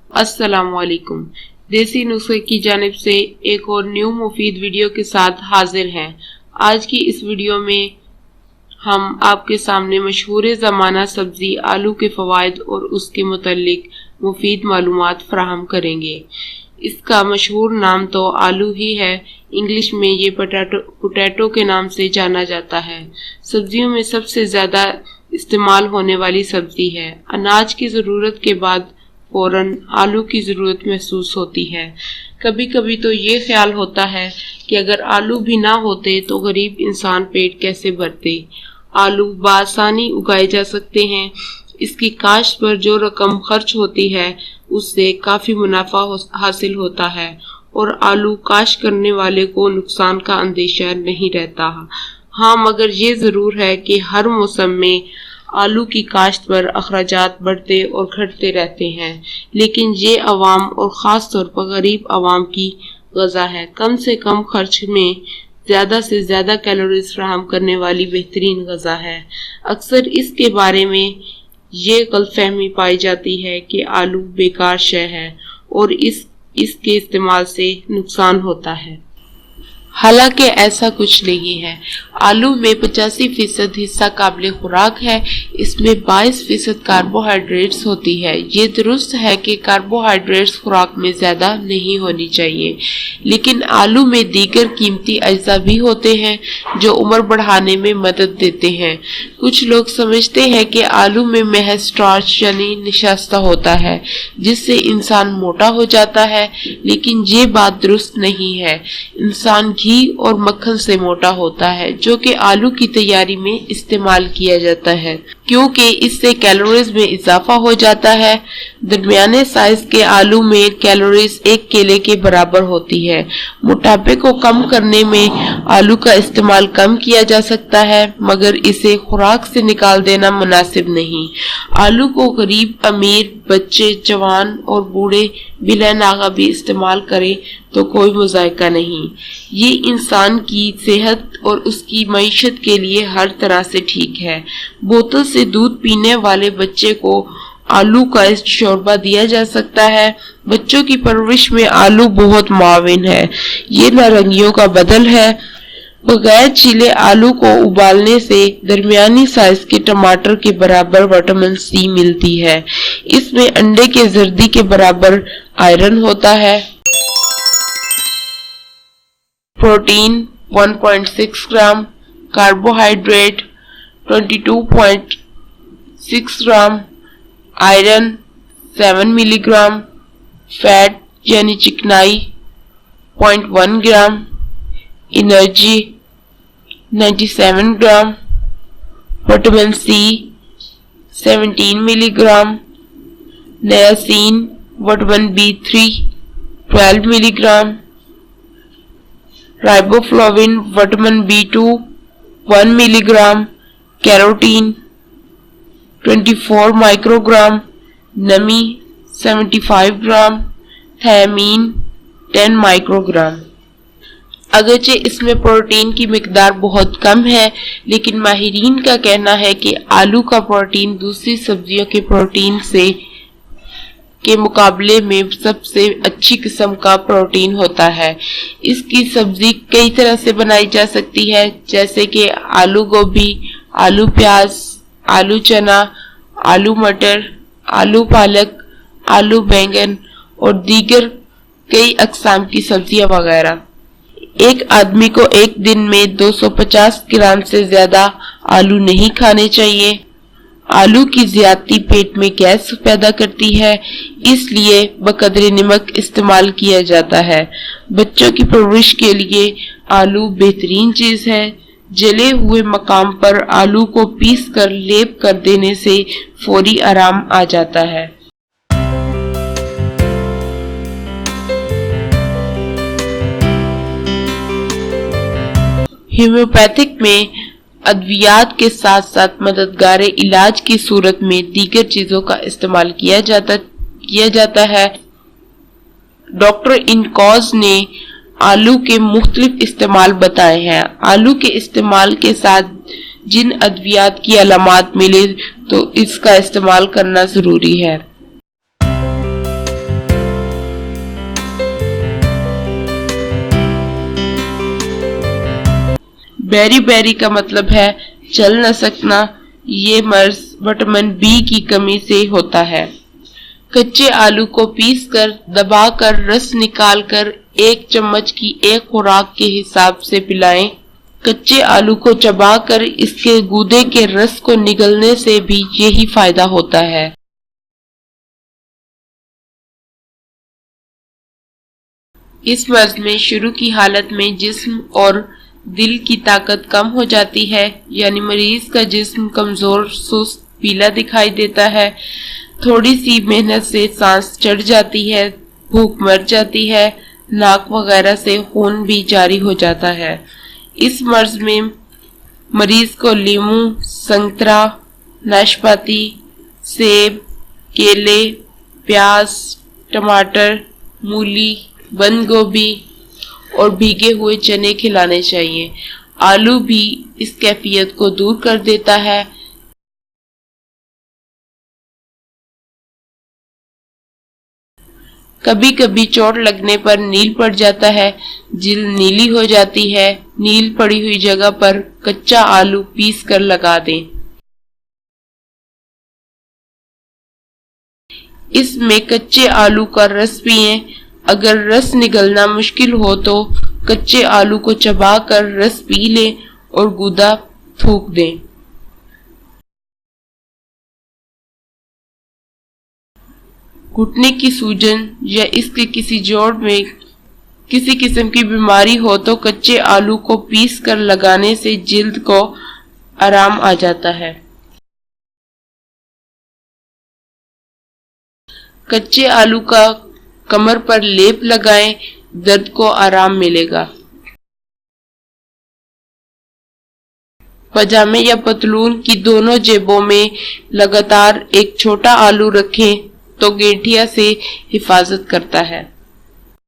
अस्सलाम वालेकुम। देसी नुस्खे की जानिब से एक और न्यू मुफीद वीडियो के साथ हाजिर हैं। आज की इस वीडियो में हम आपके सामने मशहूर ज़माना सब्ज़ी आलू के फ़वाइद और उसके मुतल्लिक मुफीद मालूमात फराहम करेंगे। इसका मशहूर नाम तो आलू ही है, इंग्लिश में ये पोटैटो के नाम से जाना जाता है। सब्जियों में सबसे ज़्यादा इस्तेमाल होने वाली सब्ज़ी है। अनाज की ज़रूरत के बाद फौरन आलू की ज़रूरत महसूस होती है। कभी कभी तो ये ख्याल होता है कि अगर आलू भी ना होते तो गरीब इंसान पेट कैसे भरते। आलू बआसानी उगाए जा सकते हैं। इसकी काश्त पर जो रकम खर्च होती है उससे काफ़ी मुनाफा हासिल होता है और आलू काश्त करने वाले को नुकसान का अंदेशा नहीं रहता। हाँ, मगर ये ज़रूर है कि हर मौसम में आलू की काश्त पर अखराजात बढ़ते और घटते रहते हैं, लेकिन ये अवाम और ख़ास तौर पर गरीब अवाम की ग़ज़ा है। कम से कम खर्च में ज़्यादा से ज़्यादा कैलोरीज फराहम करने वाली बेहतरीन ग़ज़ा है। अक्सर इसके बारे में ये गलतफहमी पाई जाती है कि आलू बेकार शय है और इसके इस्तेमाल से नुकसान होता है। हालांकि ऐसा कुछ नहीं है। आलू में 85% हिस्सा काबिल खुराक है। इसमें 22% कार्बोहाइड्रेट्स होती है। ये दुरुस्त है कि कार्बोहाइड्रेट्स खुराक में ज़्यादा नहीं होनी चाहिए, लेकिन आलू में दीगर कीमती अज्जा भी होते हैं जो उम्र बढ़ाने में मदद देते हैं। कुछ लोग समझते हैं कि आलू में महज स्टार्च यानी निशास्ता होता है जिससे इंसान मोटा हो जाता है, लेकिन ये बात दुरुस्त नहीं है। इंसान घी और मक्खन से मोटा होता है जो कि आलू की तैयारी में इस्तेमाल किया जाता है, क्योंकि इससे कैलोरीज में इजाफा हो जाता है। दरमियाने साइज के आलू में कैलोरीज एक केले के बराबर होती है। मोटापे को कम करने में आलू का इस्तेमाल कम किया जा सकता है, मगर इसे खुराक से निकाल देना मुनासिब नहीं। आलू को गरीब, अमीर, बच्चे, जवान और बूढ़े बिला नागा भी इस्तेमाल करें तो कोई मुज़ायका नहीं। ये इंसान की सेहत और उसकी मईशत के लिए हर तरह से ठीक है। बोतल से दूध पीने वाले बच्चे को आलू का शोरबा दिया जा सकता है। बच्चों की परवरिश में आलू बहुत मुआविन है। ये नारंगियों का बदल है। बगैर छीले आलू को उबालने से दरमियानी साइज के टमाटर के बराबर विटामिन सी मिलती है। इसमें अंडे के जर्दी के बराबर आयरन होता है। Protein 1.6 gram, carbohydrate 22.6 gram, iron 7 milligram, fat यानी चिकनाई 0.1 gram, energy 97 gram, vitamin C 17 milligram, niacin vitamin B3 12 milligram, riboflavin vitamin B2 1 milligram, carotene 24 microgram, नमी 75 ग्राम, थायमीन 10 माइक्रोग्राम। अगरचे इसमें प्रोटीन की मिकदार बहुत कम है, लेकिन माहिरीन का कहना है कि आलू का प्रोटीन दूसरी सब्जियों के प्रोटीन के मुकाबले में सबसे अच्छी किस्म का प्रोटीन होता है। इसकी सब्जी कई तरह से बनाई जा सकती है, जैसे कि आलू गोभी, आलू प्याज, आलू चना, आलू मटर, आलू पालक, आलू बैंगन और दीगर कई अक़साम की सब्जियां वगैरह। एक आदमी को एक दिन में 250 ग्राम से ज्यादा आलू नहीं खाने चाहिए। आलू की ज्यादती पेट में गैस पैदा करती है, इसलिए बकदरे नमक इस्तेमाल किया जाता है। बच्चों की परवरिश के लिए आलू बेहतरीन चीज है। जले हुए मकाम पर आलू को पीस कर लेप कर देने से फौरी आराम आ जाता है। होम्योपैथिक में अद्वियात के साथ साथ मददगार इलाज की सूरत में दीगर चीजों का इस्तेमाल किया जाता है। डॉक्टर इनकॉज ने आलू के मुख्तलिफ इस्तेमाल बताए हैं। आलू के इस्तेमाल के साथ जिन अद्वियात की अलामात मिले तो इसका इस्तेमाल करना जरूरी है। बेरी बेरी का मतलब है चल न सकना। ये मर्ज विटामिन बी की कमी से होता है। कच्चे आलू को पीसकर दबाकर रस निकालकर 1 चम्मच की एक खुराक के हिसाब से पिलाएं। कच्चे आलू को चबाकर इसके गूदे के रस को निगलने से भी यही फायदा होता है। इस मर्ज में शुरू की हालत में जिस्म और दिल की ताकत कम हो जाती है, यानी मरीज का जिस्म कमजोर, सुस्त, पीला दिखाई देता है। थोड़ी सी मेहनत से सांस चढ़ जाती है, भूख मर जाती है, नाक वगैरह से खून भी जारी हो जाता है। इस मर्ज में मरीज को लीमू, संतरा, नाशपाती, सेब, केले, प्याज, टमाटर, मूली, बंद गोभी और भीगे हुए चने खिलाने चाहिए। आलू भी इस कैफियत को दूर कर देता है। कभी कभी चोट लगने पर नील पड़ जाता है, जिल्द नीली हो जाती है। नील पड़ी हुई जगह पर कच्चा आलू पीस कर लगा दें। इसमें कच्चे आलू का रस पिएं। अगर रस निगलना मुश्किल हो तो कच्चे आलू को चबाकर रस पी लें और गूदा थूक दें। घुटने की सूजन या इसके किसी जोड़ में किसी किस्म की बीमारी हो तो कच्चे आलू को पीस कर लगाने से जिल्द को आराम आ जाता है। कच्चे आलू का कमर पर लेप लगाएं, दर्द को आराम मिलेगा। पजामे या पतलून की दोनों जेबों में लगातार एक छोटा आलू रखें तो गठिया से हिफाजत करता है।